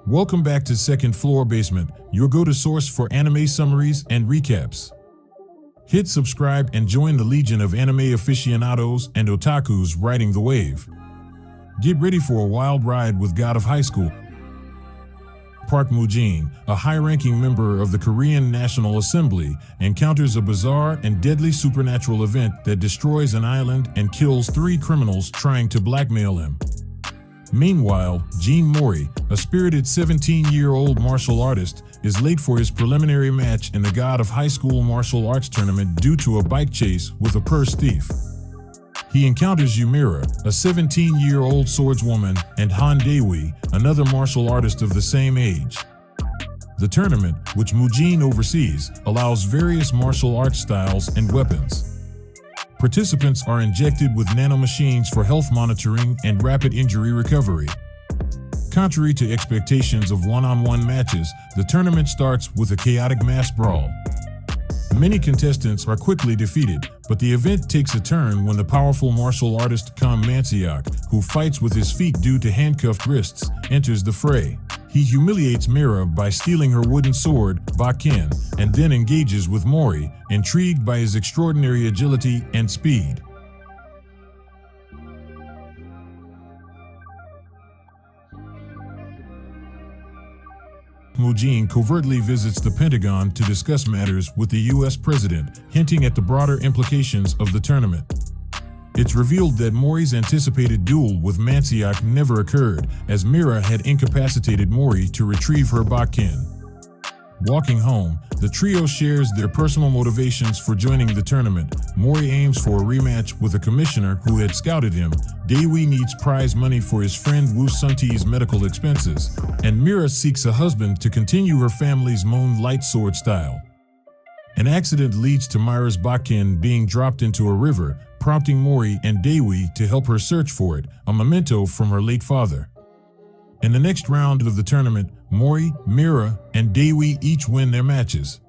Welcome back to Second Floor Basement, your go-to source for anime summaries and recaps. Hit subscribe and join the legion of anime aficionados and otakus riding the wave. Get ready for a wild ride with God of High School. Park Mu-Jin, a high-ranking member of the Korean National Assembly, encounters a bizarre and deadly supernatural event that destroys an island and kills 3 criminals trying to blackmail him. Meanwhile, Jin Mo-Ri, a spirited 17-year-old martial artist, is late for his preliminary match in the God of High School martial arts tournament due to a bike chase with a purse thief. He encounters Yumira, a 17-year-old swordswoman, and Dae-Wi, another martial artist of the same age. The tournament, which Mu-Jin oversees, allows various martial arts styles and weapons. Participants are injected with nanomachines for health monitoring and rapid injury recovery. Contrary to expectations of one-on-one matches, the tournament starts with a chaotic mass brawl. Many contestants are quickly defeated, but the event takes a turn when the powerful martial artist Kam Man-seok, who fights with his feet due to handcuffed wrists, enters the fray. He humiliates Mira by stealing her wooden sword, Bakken, and then engages with Mo-Ri, intrigued by his extraordinary agility and speed. Mu-Jin covertly visits the Pentagon to discuss matters with the US president, hinting at the broader implications of the tournament. It's revealed that Mo-Ri's anticipated duel with Man-seok never occurred, as Mira had incapacitated Mo-Ri to retrieve her Bakken. Walking home, the trio shares their personal motivations for joining the tournament. Mo-Ri aims for a rematch with a commissioner who had scouted him, Dae-Wi needs prize money for his friend Woo Sun-Tee's medical expenses, and Mira seeks a husband to continue her family's moonlight sword style. An accident leads to Mira's Bakken being dropped into a river, prompting Mo-Ri and Dae-Wi to help her search for it, a memento from her late father. In the next round of the tournament, Mo-Ri, Mira, and Dae-Wi each win their matches.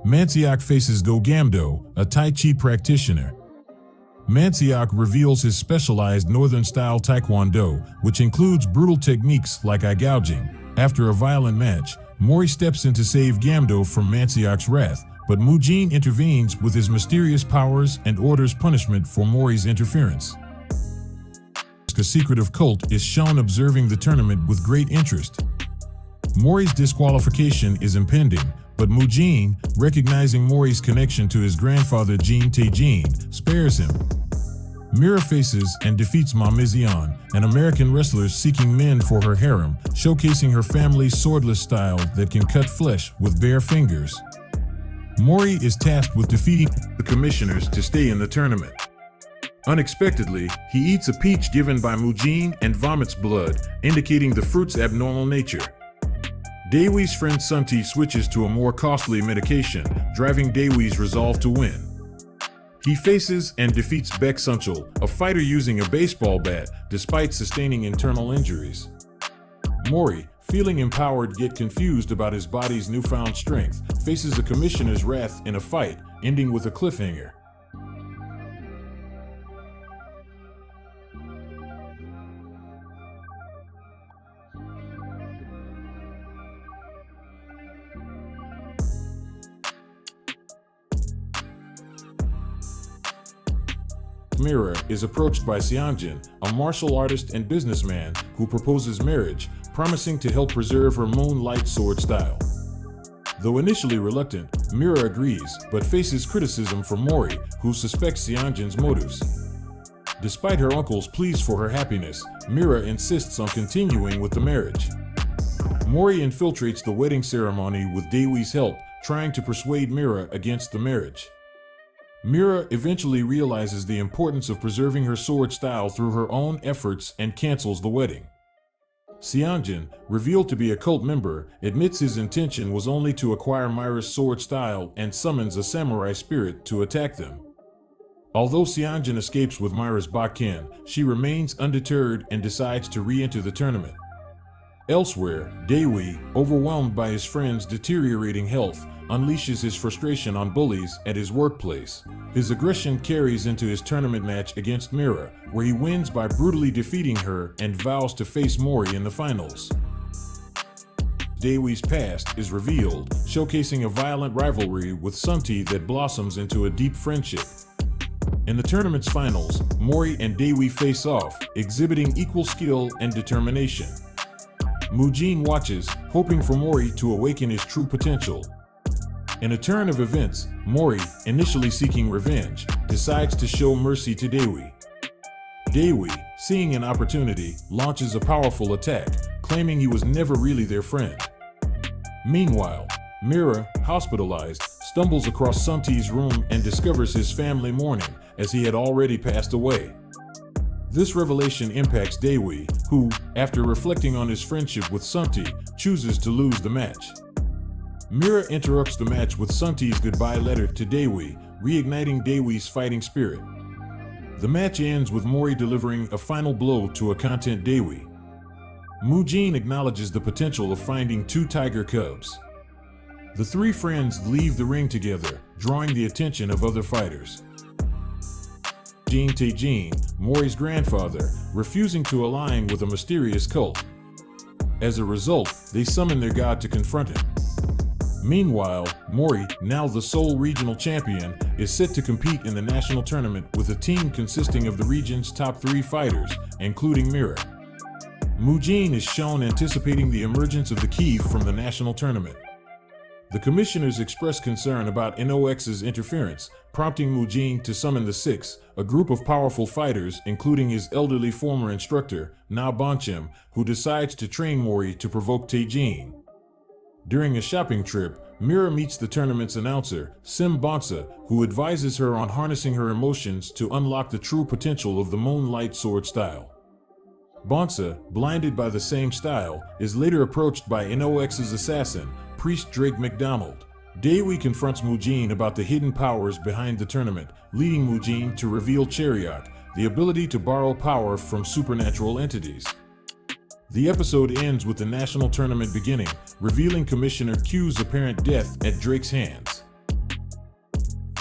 Man-seok faces Go-Gamdo, a Tai Chi practitioner. Man-seok reveals his specialized northern-style Taekwondo, which includes brutal techniques like eye gouging. After a violent match, Mo-Ri steps in to save Gamdo from Man-seok's wrath, but Mu-Jin intervenes with his mysterious powers and orders punishment for Mo-Ri's interference. A secretive cult is shown observing the tournament with great interest. Mo-Ri's disqualification is impending, but Mu-Jin, recognizing Mo-Ri's connection to his grandfather Jin Tae-jin, spares him. Mira faces and defeats Ma Mizion, an American wrestler seeking men for her harem, showcasing her family's swordless style that can cut flesh with bare fingers. Mo-Ri is tasked with defeating the commissioners to stay in the tournament. Unexpectedly, he eats a peach given by Mu-Jin and vomits blood, indicating the fruit's abnormal nature. Dae-Wi's friend Sun-Tee switches to a more costly medication, driving Dae-Wi's resolve to win. He faces and defeats Baek Sun-chul, a fighter using a baseball bat, despite sustaining internal injuries. Mo-Ri, feeling empowered yet confused about his body's newfound strength, faces the commissioner's wrath in a fight, ending with a cliffhanger. Mira is approached by Seongjin, a martial artist and businessman who proposes marriage, promising to help preserve her moonlight sword style. Though initially reluctant, Mira agrees, but faces criticism from Mo-Ri, who suspects Seongjin's motives. Despite her uncle's pleas for her happiness, Mira insists on continuing with the marriage. Mo-Ri infiltrates the wedding ceremony with Dae-Wi's help, trying to persuade Mira against the marriage. Mira eventually realizes the importance of preserving her sword style through her own efforts and cancels the wedding. Seongjin, revealed to be a cult member, admits his intention was only to acquire Mira's sword style and summons a samurai spirit to attack them. Although Seongjin escapes with Mira's Bakken, she remains undeterred and decides to re-enter the tournament. Elsewhere, Dae-Wi, overwhelmed by his friend's deteriorating health, unleashes his frustration on bullies at his workplace. His aggression carries into his tournament match against Mira, where he wins by brutally defeating her and vows to face Mo-Ri in the finals. Dae-Wi's past is revealed, showcasing a violent rivalry with Sun-T that blossoms into a deep friendship. In the tournament's finals, Mo-Ri and Dae-Wi face off, exhibiting equal skill and determination. Mu-Jin watches, hoping for Mo-Ri to awaken his true potential. In a turn of events, Mo-Ri, initially seeking revenge, decides to show mercy to Dae-Wi. Dae-Wi, seeing an opportunity, launches a powerful attack, claiming he was never really their friend. Meanwhile, Mira, hospitalized, stumbles across Sun-T's room and discovers his family mourning, as he had already passed away. This revelation impacts Dae-Wi, who, after reflecting on his friendship with Sun-T, chooses to lose the match. Mira interrupts the match with Sun-T's goodbye letter to Dae-Wi, reigniting Dae-Wi's fighting spirit. The match ends with Mo-Ri delivering a final blow to a content Dae-Wi. Mu-Jin acknowledges the potential of finding two tiger cubs. The three friends leave the ring together, drawing the attention of other fighters. Tae-Jin, Mo-Ri's grandfather, refusing to align with a mysterious cult. As a result, they summon their god to confront him. Meanwhile, Mo-Ri, now the sole regional champion, is set to compete in the national tournament with a team consisting of the region's top 3 fighters, including Mira. Mu-Jin is shown anticipating the emergence of the Ki from the national tournament. The commissioners express concern about NOX's interference, prompting Mu-Jin to summon the Six, a group of powerful fighters including his elderly former instructor, Na Bonchim, who decides to train Mo-Ri to provoke Tae-Jin. During a shopping trip, Mira meets the tournament's announcer, Sim Bonsa, who advises her on harnessing her emotions to unlock the true potential of the Moonlight Sword style. Bonsa, blinded by the same style, is later approached by NOX's assassin, Priest Drake McDonald. Dae-Wi confronts Mu-Jin about the hidden powers behind the tournament, leading Mu-Jin to reveal Chariot, the ability to borrow power from supernatural entities. The episode ends with the national tournament beginning, revealing Commissioner Q's apparent death at Drake's hands.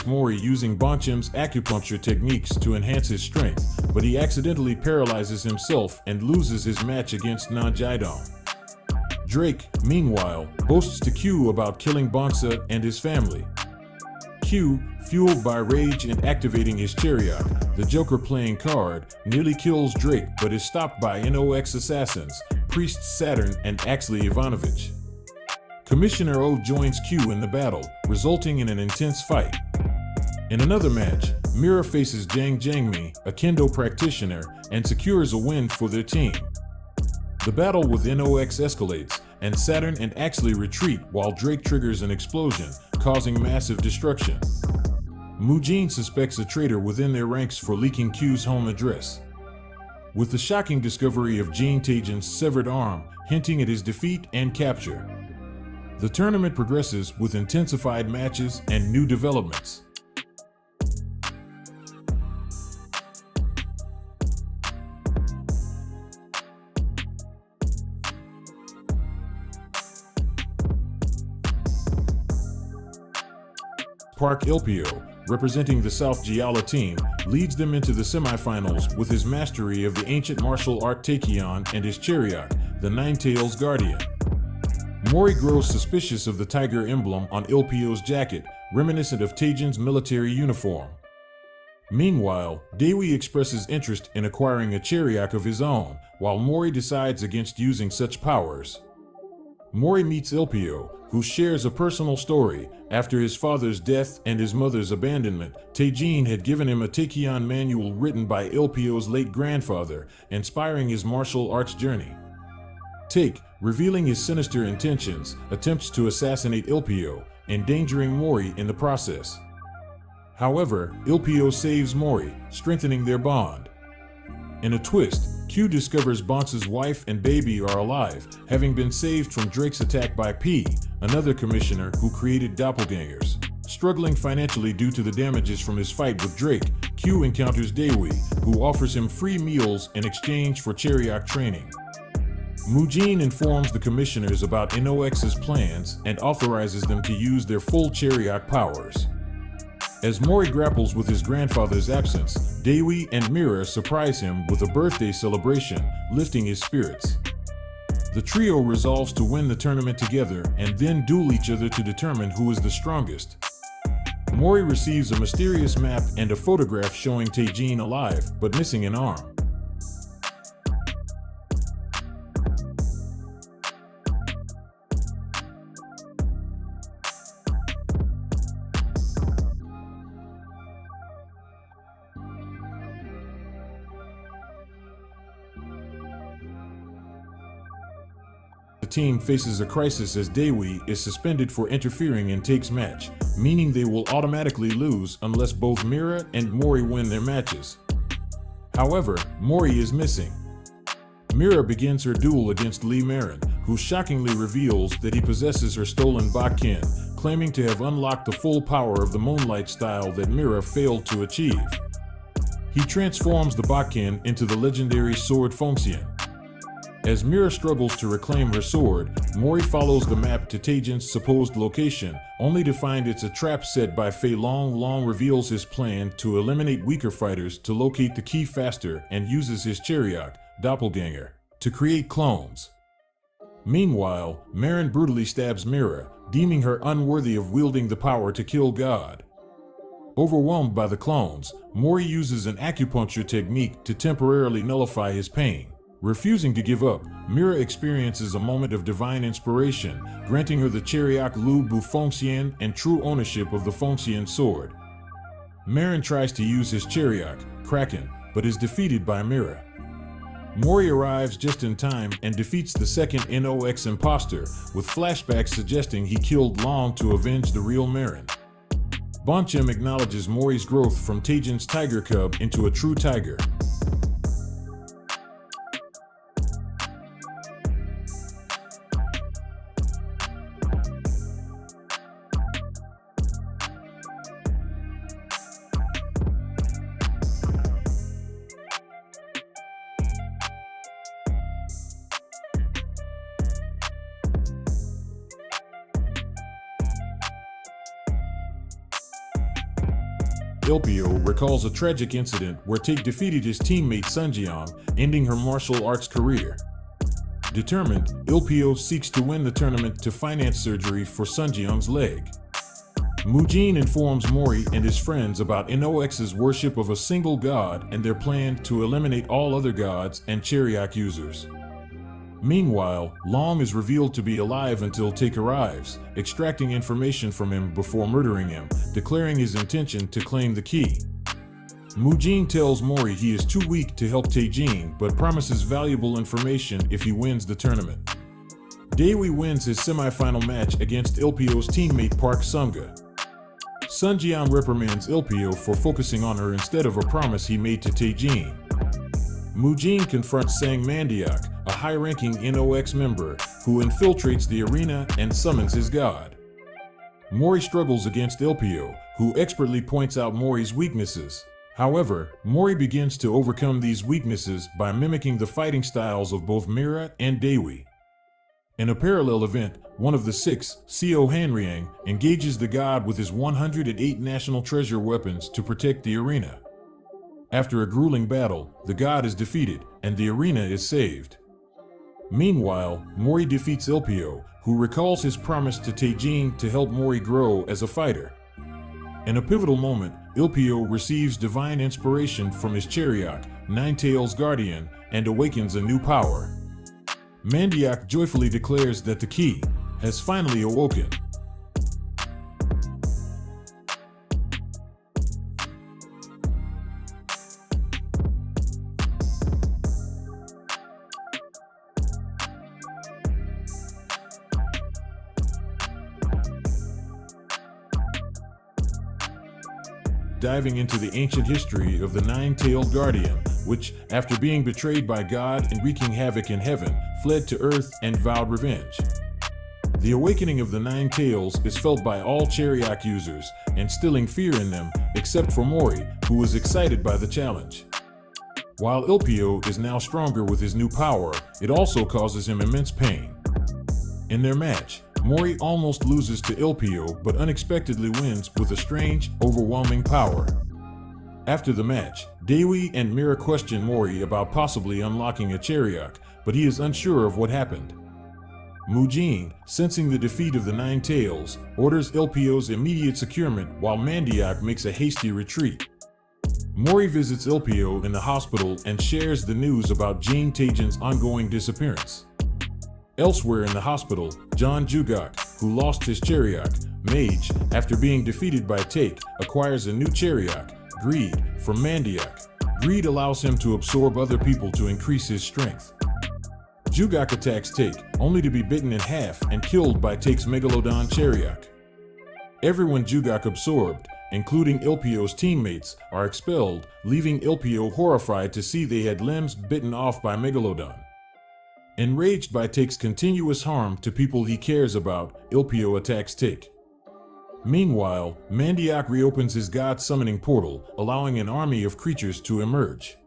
Mo-Ri using Bonchim's acupuncture techniques to enhance his strength, but he accidentally paralyzes himself and loses his match against Na Jaidong. Drake, meanwhile, boasts to Q about killing Bonsa and his family. Q, fueled by rage and activating his Chariot, the Joker-playing card, nearly kills Drake but is stopped by NOX assassins, Priest Saturn and Axley Ivanovich. Commissioner O joins Q in the battle, resulting in an intense fight. In another match, Mira faces Jang Jangmi, a kendo practitioner, and secures a win for their team. The battle with NOX escalates, and Saturn and Axley retreat while Drake triggers an explosion, causing massive destruction. Mu-Jin suspects a traitor within their ranks for leaking Q's home address. With the shocking discovery of Jin Taejin's severed arm, hinting at his defeat and capture. The tournament progresses with intensified matches and new developments. Park Ilpio, representing the South Giala team, leads them into the semifinals with his mastery of the ancient martial art Taekwondo and his Chariot, the Nine-Tails Guardian. Mo-Ri grows suspicious of the tiger emblem on Ilpio's jacket, reminiscent of Taejin's military uniform. Meanwhile, Dae-Wi expresses interest in acquiring a Chariot of his own, while Mo-Ri decides against using such powers. Mo-Ri meets Ilpio, who shares a personal story. After his father's death and his mother's abandonment, Tae-Jin had given him a Taekwondo manual written by Ilpio's late grandfather, inspiring his martial arts journey. Take, revealing his sinister intentions, attempts to assassinate Ilpio, endangering Mo-Ri in the process. However, Ilpio saves Mo-Ri, strengthening their bond. In a twist, Q discovers Bonsa's wife and baby are alive, having been saved from Drake's attack by P, another commissioner who created doppelgangers. Struggling financially due to the damages from his fight with Drake, Q encounters Dae-Wi, who offers him free meals in exchange for Chariot training. Mu-Jin informs the commissioners about NOX's plans and authorizes them to use their full Chariot powers. As Mo-Ri grapples with his grandfather's absence, Dae-Wi and Mira surprise him with a birthday celebration, lifting his spirits. The trio resolves to win the tournament together and then duel each other to determine who is the strongest. Mo-Ri receives a mysterious map and a photograph showing Tae-Jin alive, but missing an arm. The team faces a crisis as Dae-Wi is suspended for interfering in Taek's match, meaning they will automatically lose unless both Mira and Mo-Ri win their matches. However, Mo-Ri is missing. Mira begins her duel against Lee Marin, who shockingly reveals that he possesses her stolen Bakken, claiming to have unlocked the full power of the Moonlight style that Mira failed to achieve. He transforms the Bakken into the legendary sword Fongxian. As Mira struggles to reclaim her sword, Mo-Ri follows the map to Taejin's supposed location, only to find it's a trap set by Fei Long. Long reveals his plan to eliminate weaker fighters to locate the key faster and uses his Chariot, doppelganger, to create clones. Meanwhile, Marin brutally stabs Mira, deeming her unworthy of wielding the power to kill God. Overwhelmed by the clones, Mo-Ri uses an acupuncture technique to temporarily nullify his pain. Refusing to give up, Mira experiences a moment of divine inspiration, granting her the Chariot Lu Bu Fongxian and true ownership of the Fongxian sword. Marin tries to use his Chariot, Kraken, but is defeated by Mira. Mo-Ri arrives just in time and defeats the second NOX imposter, with flashbacks suggesting he killed Long to avenge the real Marin. Bonchem acknowledges Mo-Ri's growth from Taejin's tiger cub into a true tiger. Ilpio recalls a tragic incident where Taek defeated his teammate Sunjeong, ending her martial arts career. Determined, Ilpio seeks to win the tournament to finance surgery for Sunjeong's leg. Mu-Jin informs Mo-Ri and his friends about NOX's worship of a single god and their plan to eliminate all other gods and Chariot users. Meanwhile, Long is revealed to be alive until Taek arrives, extracting information from him before murdering him, declaring his intention to claim the key. Mu-Jin tells Mo-Ri he is too weak to help Tae-Jin, but promises valuable information if he wins the tournament. Dae-Wi wins his semi-final match against Ilpio's teammate Park Sung-ga. Sunjeong reprimands Ilpio for focusing on her instead of a promise he made to Tae-Jin. Mu-Jin confronts Sang Mandiak, a high-ranking NOX member, who infiltrates the arena and summons his god. Mo-Ri struggles against Ilpio, who expertly points out Mo-Ri's weaknesses. However, Mo-Ri begins to overcome these weaknesses by mimicking the fighting styles of both Mira and Dae-Wi. In a parallel event, one of the six, Seo Hanriang, engages the god with his 108 national treasure weapons to protect the arena. After a grueling battle, the god is defeated, and the arena is saved. Meanwhile, Mo-Ri defeats Ilpio, who recalls his promise to Tae-Jin to help Mo-Ri grow as a fighter. In a pivotal moment, Ilpio receives divine inspiration from his Chariot, Nine-Tails Guardian, and awakens a new power. Mandiak joyfully declares that the key has finally awoken. Diving into the ancient history of the Nine-Tailed Guardian, which, after being betrayed by God and wreaking havoc in heaven, fled to earth and vowed revenge. The awakening of the Nine Tails is felt by all Chariot users, instilling fear in them, except for Mo-Ri, who is excited by the challenge. While Ilpio is now stronger with his new power, it also causes him immense pain. In their match, Mo-Ri almost loses to Ilpio but unexpectedly wins with a strange, overwhelming power. After the match, Dae-Wi and Mira question Mo-Ri about possibly unlocking a Chariot, but he is unsure of what happened. Mu-Jin, sensing the defeat of the Nine Tails, orders Ilpio's immediate securement while Mandiak makes a hasty retreat. Mo-Ri visits Ilpio in the hospital and shares the news about Jin Taejin's ongoing disappearance. Elsewhere in the hospital, John Jugak, who lost his Chariok, Mage, after being defeated by Taek, acquires a new Chariok, Greed, from Mandiak. Greed allows him to absorb other people to increase his strength. Jugak attacks Taek, only to be bitten in half and killed by Taek's Megalodon Chariok. Everyone Jugak absorbed, including Ilpio's teammates, are expelled, leaving Ilpio horrified to see they had limbs bitten off by Megalodon. Enraged by Taek's continuous harm to people he cares about, Ilpio attacks Taek. Meanwhile, Mandiak reopens his god summoning portal, allowing an army of creatures to emerge.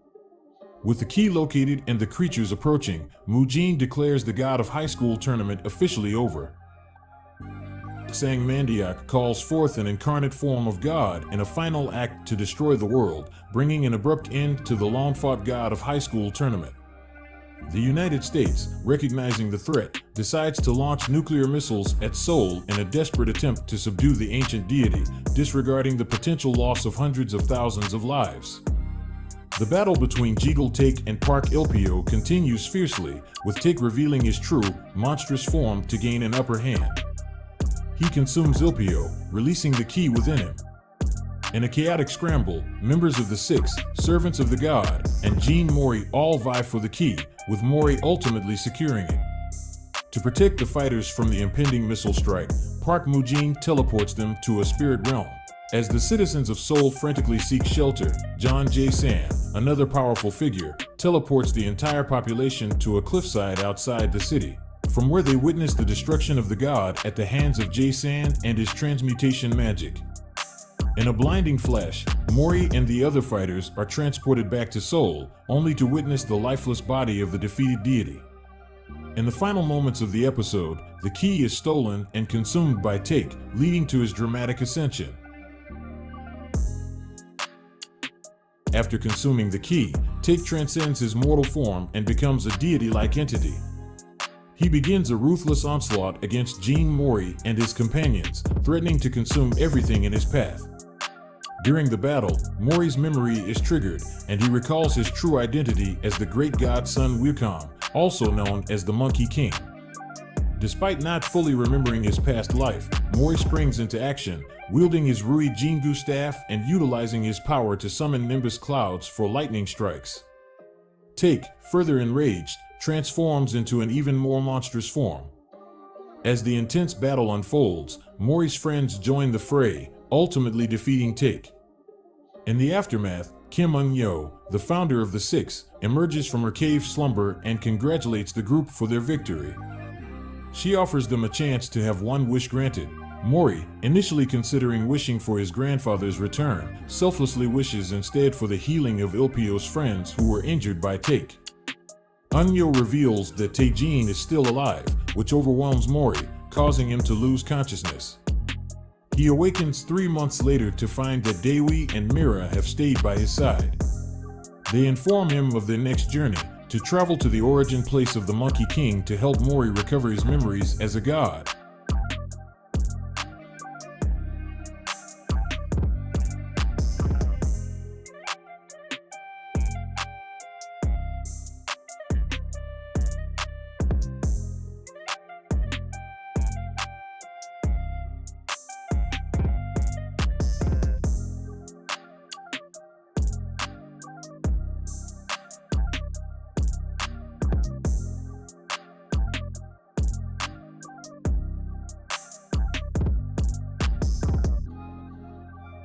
With the key located and the creatures approaching, Mu-Jin declares the god of high school tournament officially over. Sang Mandiak calls forth an incarnate form of God in a final act to destroy the world, bringing an abrupt end to the long-fought god of high school tournament. The United States, recognizing the threat, decides to launch nuclear missiles at Seoul in a desperate attempt to subdue the ancient deity, disregarding the potential loss of hundreds of thousands of lives. The battle between Jegal Taek and Park Ilpio continues fiercely, with Taek revealing his true, monstrous form to gain an upper hand. He consumes Ilpio, releasing the key within him. In a chaotic scramble, members of the Six, servants of the god, and Jin Mo-Ri all vie for the key, with Mo-Ri ultimately securing it. To protect the fighters from the impending missile strike, Park Mu-Jin teleports them to a spirit realm. As the citizens of Seoul frantically seek shelter, John Jae-san, another powerful figure, teleports the entire population to a cliffside outside the city, from where they witness the destruction of the god at the hands of Jae-san and his transmutation magic. In a blinding flash, Mo-Ri and the other fighters are transported back to Seoul, only to witness the lifeless body of the defeated deity. In the final moments of the episode, the key is stolen and consumed by Taek, leading to his dramatic ascension. After consuming the key, Taek transcends his mortal form and becomes a deity-like entity. He begins a ruthless onslaught against Jin Mo-Ri and his companions, threatening to consume everything in his path. During the battle, Mo-Ri's memory is triggered, and he recalls his true identity as the great god Sun Wukong, also known as the Monkey King. Despite not fully remembering his past life, Mo-Ri springs into action, wielding his Rui Jingu staff and utilizing his power to summon Nimbus clouds for lightning strikes. Taek, further enraged, transforms into an even more monstrous form. As the intense battle unfolds, Mo-Ri's friends join the fray, ultimately defeating Taek. In the aftermath, Kim Eun-yo, the founder of the Six, emerges from her cave slumber and congratulates the group for their victory. She offers them a chance to have one wish granted. Mo-Ri, initially considering wishing for his grandfather's return, selflessly wishes instead for the healing of Ilpio's friends who were injured by Taek. Eun-yo reveals that Taejin is still alive, which overwhelms Mo-Ri, causing him to lose consciousness. He awakens 3 months later to find that Dae-Wi and Mira have stayed by his side. They inform him of their next journey, to travel to the origin place of the Monkey King to help Mo-Ri recover his memories as a god.